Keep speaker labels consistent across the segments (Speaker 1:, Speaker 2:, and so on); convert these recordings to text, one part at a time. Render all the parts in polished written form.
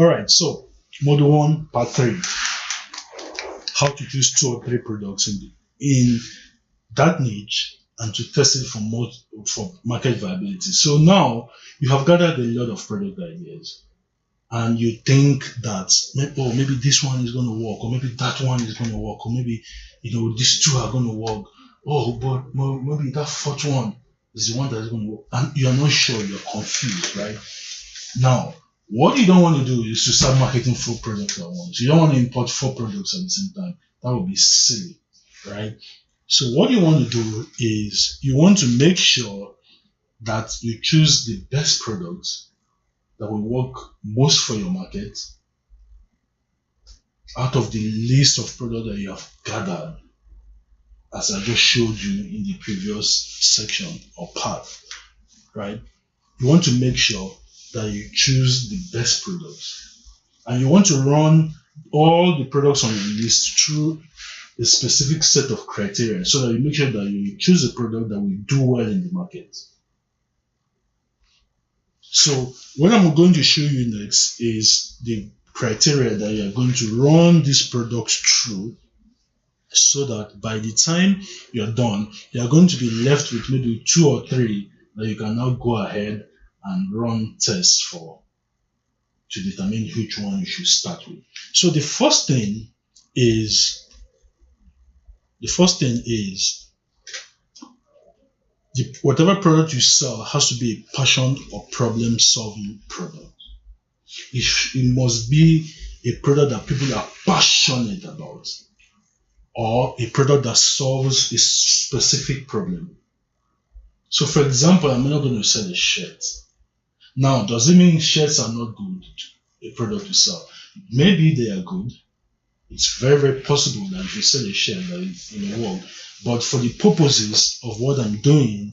Speaker 1: All right, so module 1, part 3, how to choose 2 or 3 products in that niche and to test it for market viability. So now you have gathered a lot of product ideas and you think that maybe this one is going to work, or maybe that one is going to work, or maybe these 2 are going to work. Oh, but maybe that 4th one is the one that is going to work, and you are not sure, you're confused, right? Now, what you don't want to do is to start marketing 4 products at once. You don't want to import 4 products at the same time. That would be silly, right? So what you want to do is you want to make sure that you choose the best products that will work most for your market out of the list of products that you have gathered, as I just showed you in the previous section or part, right? You want to make sure that you choose the best products, and you want to run all the products on your list through a specific set of criteria so that you make sure that you choose a product that will do well in the market. So what I'm going to show you next is the criteria that you are going to run this product through, so that by the time you're done, you're going to be left with maybe 2 or 3 that you can now go ahead and run tests for to determine which one you should start with. So the first thing is whatever product you sell has to be a passion or problem solving product. It must be a product that people are passionate about, or a product that solves a specific problem. So for example, I'm not going to sell a shirt. Now, does it mean shirts are not good, a product to sell? Maybe they are good. It's very, very possible that if you sell a shirt that is in the world, but for the purposes of what I'm doing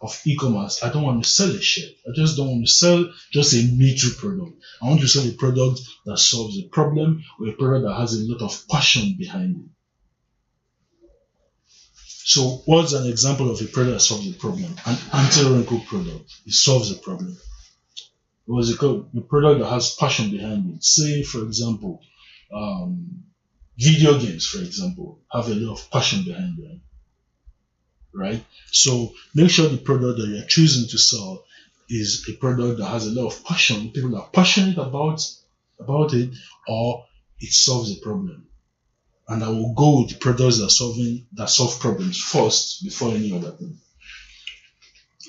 Speaker 1: of e-commerce, I don't want to sell a shirt. I just don't want to sell just a me-too product. I want to sell a product that solves a problem, or a product that has a lot of passion behind it. So what's an example of a product that solves a problem? An anti-wrinkle product. It solves a problem. What is it called? A product that has passion behind it. Say, for example, video games, for example, have a lot of passion behind them, right? So make sure the product that you're choosing to sell is a product that has a lot of passion. People are passionate about it, or it solves a problem. And I will go with the products that solve problems first before any other thing.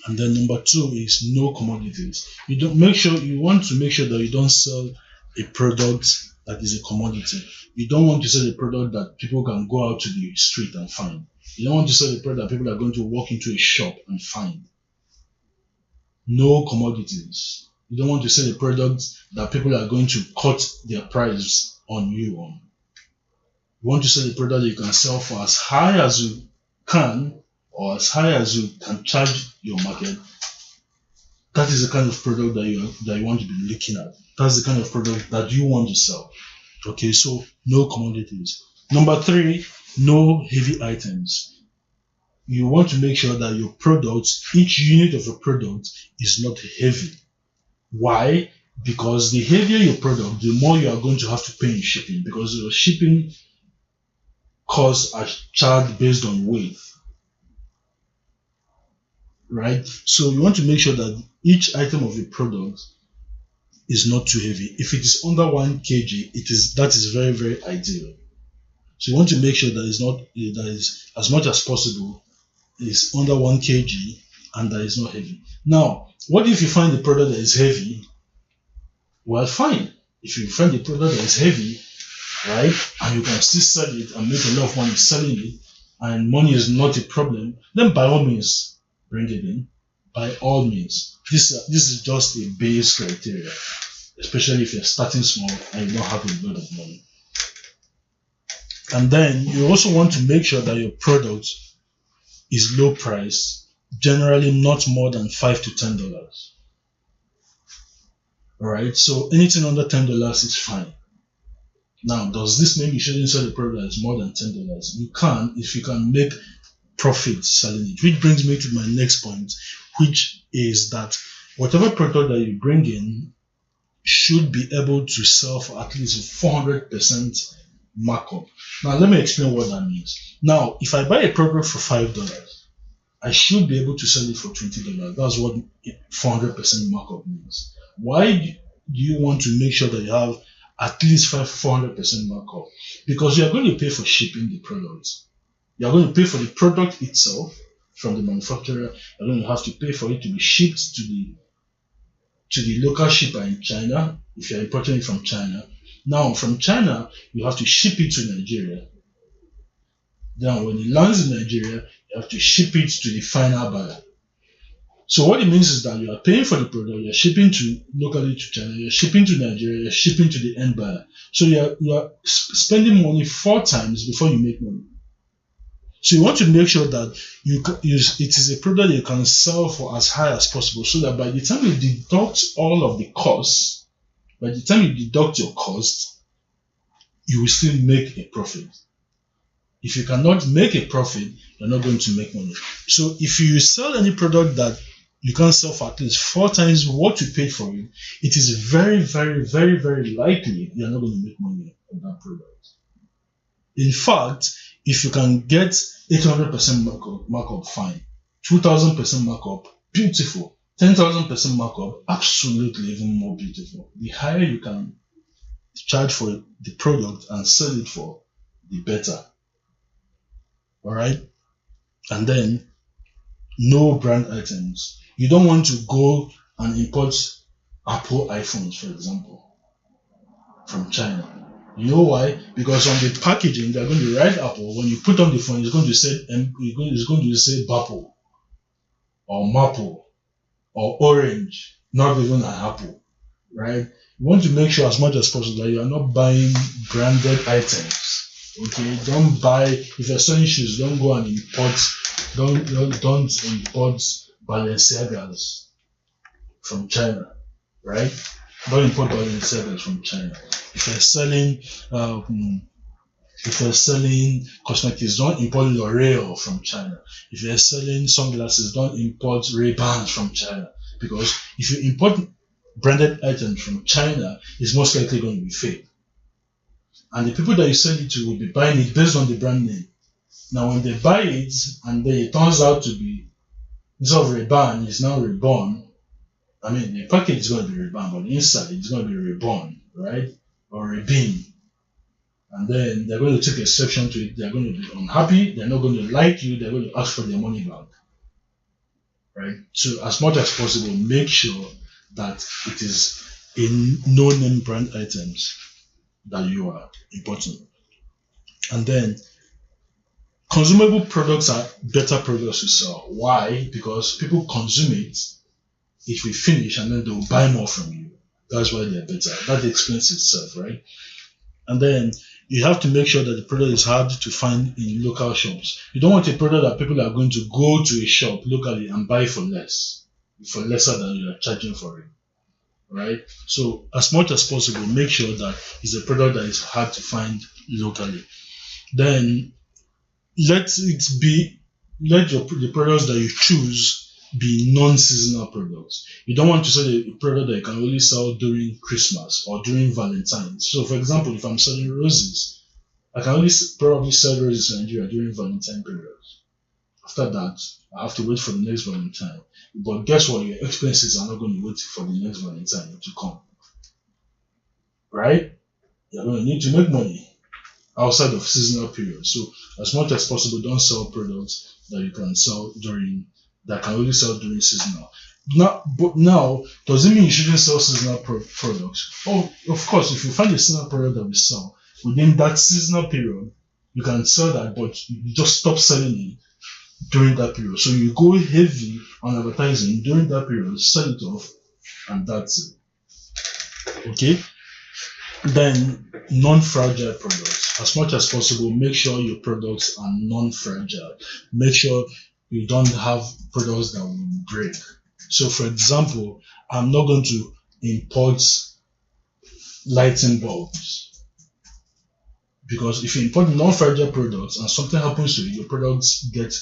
Speaker 1: And then number 2 is no commodities. You want to make sure that you don't sell a product that is a commodity. You don't want to sell a product that people can go out to the street and find. You don't want to sell a product that people are going to walk into a shop and find. No commodities. You don't want to sell a product that people are going to cut their price on you on. You want to sell a product that you can sell for as high as you can, or as high as you can charge your market. That is the kind of product that you want to be looking at. That's the kind of product that you want to sell. Okay, so no commodities. Number 3, no heavy items. You want to make sure that your product, each unit of a product, is not heavy. Why? Because the heavier your product, the more you are going to have to pay in shipping, because your shipping costs are charged based on weight. Right? So you want to make sure that each item of a product is not too heavy. If it is under 1 kg, that is very, very ideal. So you want to make sure that is as much as possible is under 1 kg and that is not heavy. Now, what if you find a product that is heavy? Well, fine. If you find a product that is heavy, right, and you can still sell it and make a lot of money selling it, and money is not a problem, then by all means, bring it in. By all means. This is just a base criteria, especially if you're starting small and you don't have a lot of money. And then you also want to make sure that your product is low price, generally not more than $5 to $10. Alright, so anything under $10 is fine. Now, does this mean you shouldn't sell a product that is more than $10? You can, if you can make profit selling it. Which brings me to my next point, which is that whatever product that you bring in, should be able to sell for at least 400% markup. Now, let me explain what that means. Now, if I buy a product for $5, I should be able to sell it for $20. That's what 400% markup means. Why do you want to make sure that you have at least 400% markup? Because you are going to pay for shipping the product. You are going to pay for the product itself from the manufacturer. You're going to have to pay for it to be shipped to the local shipper in China if you're importing it from China. Now, from China, you have to ship it to Nigeria. Then, when it lands in Nigeria, you have to ship it to the final buyer. So what it means is that you are paying for the product, you're shipping to locally to China, you're shipping to Nigeria, you're shipping to the end buyer. So you are spending money 4 times before you make money. So you want to make sure that it is a product you can sell for as high as possible, so that by the time you deduct all of the costs, by the time you deduct your costs, you will still make a profit. If you cannot make a profit, you're not going to make money. So if you sell any product that you can sell for at least 4 times what you paid for it, it is very, very, very, very likely you're not going to make money on that product. In fact, if you can get 800% markup, fine. 2,000% markup, beautiful. 10,000% markup, absolutely even more beautiful. The higher you can charge for the product and sell it for, the better. All right? And then, no brand items. You don't want to go and import Apple iPhones, for example, from China. You know why? Because on the packaging, they're going to write Apple. When you put on the phone, it's going to say Bapple or Maple or Orange, not even an Apple, right? You want to make sure as much as possible that you are not buying branded items. Okay, don't buy, if you're selling shoes, don't go and import, don't import Balenciagas from China, right? Don't import Balenciagas from China. If you're selling cosmetics, don't import L'Oreal from China. If you're selling sunglasses, don't import Ray-Bans from China. Because if you import branded items from China, it's most likely going to be fake. And the people that you sell it to will be buying it based on the brand name. Now, when they buy it and then it turns out to be, instead of Ray-Ban, it's now Reborn. I mean, the package is going to be Ray-Ban, but the inside it's going to be Reborn, right? Or Ray-Bean. And then they're going to take exception to it. They're going to be unhappy. They're not going to like you. They're going to ask for their money back, right? So as much as possible, make sure that it is in no-name brand items that you are importing. And then consumable products are better products to sell. Why? Because people consume it, it will finish, and then they'll buy more from you. That's why they're better. That explains itself, right? And then you have to make sure that the product is hard to find in local shops. You don't want a product that people are going to go to a shop locally and buy for lesser than you are charging for it, right? So as much as possible, make sure that it's a product that is hard to find locally. Then let the products that you choose be non-seasonal products. You don't want to sell a product that you can only sell during Christmas or during Valentine's. So, for example, if I'm selling roses, I can only probably sell roses in Nigeria during Valentine period. After that, I have to wait for the next Valentine. But guess what? Your expenses are not going to wait for the next Valentine to come. Right? You're going to need to make money outside of seasonal periods. So, as much as possible, don't sell products that you can sell that can only sell during seasonal. Now, does it mean you shouldn't sell seasonal products? Oh, of course, if you find a seasonal product that will sell within that seasonal period, you can sell that, but you just stop selling it during that period. So you go heavy on advertising during that period, sell it off, and that's it. Okay? Then, non-fragile products. As much as possible, make sure your products are non-fragile. Make sure you don't have products that will break. So, for example, I'm not going to import lighting bulbs, because if you import non-fragile products and something happens to it, your products get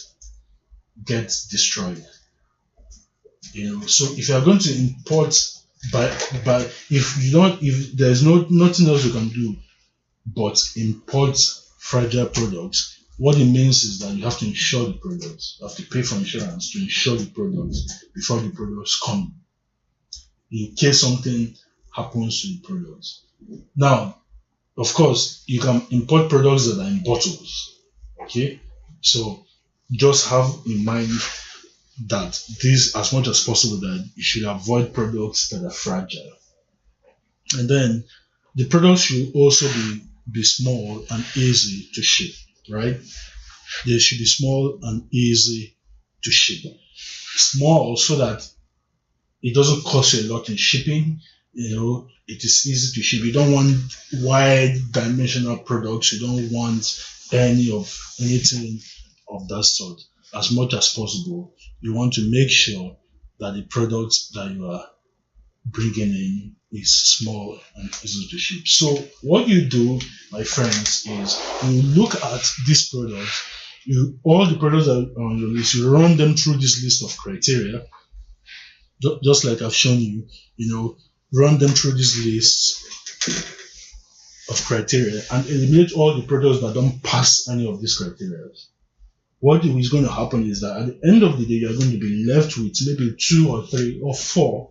Speaker 1: destroyed. So if you are going to import But if there's nothing else you can do but import fragile products, what it means is that you have to insure the products. You have to pay for insurance to insure the products before the products come, in case something happens to the products. Now, of course, you can import products that are in bottles. Okay, so just have in mind that this, as much as possible, that you should avoid products that are fragile. And then the products should also be small and easy to ship, right? They should be small and easy to ship. Small so that it doesn't cost you a lot in shipping. It is easy to ship. You don't want wide dimensional products. You don't want anything of that sort. As much as possible, you want to make sure that the product that you are bringing in is small and easy to ship. So what you do, my friends, is you look at this product. All the products that are on your list, you run them through this list of criteria, just like I've shown you. Run them through this list of criteria and eliminate all the products that don't pass any of these criteria. What is going to happen is that at the end of the day, you're going to be left with maybe 2 or 3 or 4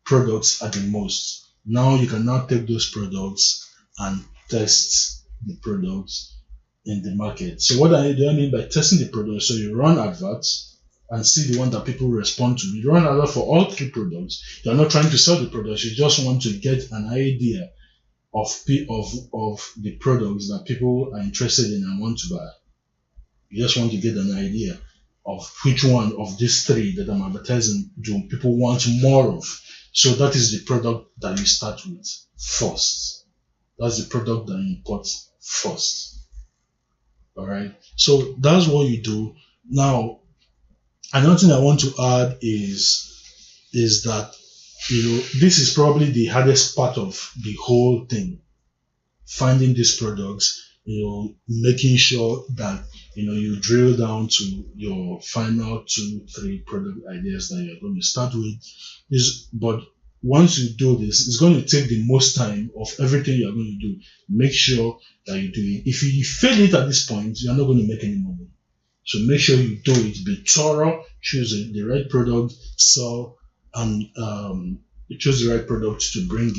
Speaker 1: products at the most. Now you can now take those products and test the products in the market. So what do I mean by testing the products? So you run adverts and see the one that people respond to. You run advert for all 3 products. You're not trying to sell the products. You just want to get an idea of the products that people are interested in and want to buy. You just want to get an idea of which one of these 3 that I'm advertising do people want more of. So that is the product that you start with first. That's the product that you import first. All right. So that's what you do. Now, another thing I want to add is that this is probably the hardest part of the whole thing. Finding these products, making sure that you drill down to your final 2-3 product ideas that you're going to start with. But once you do this, it's going to take the most time of everything you're going to do. Make sure that you do it. If you fail it at this point, you're not going to make any money. So make sure you do it. Be thorough. Choose the right product, sell, and choose the right product to bring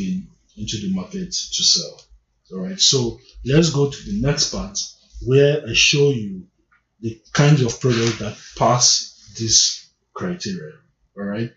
Speaker 1: into the market to sell. All right. So let's go to the next part where I show you the kinds of products that pass this criteria. All right.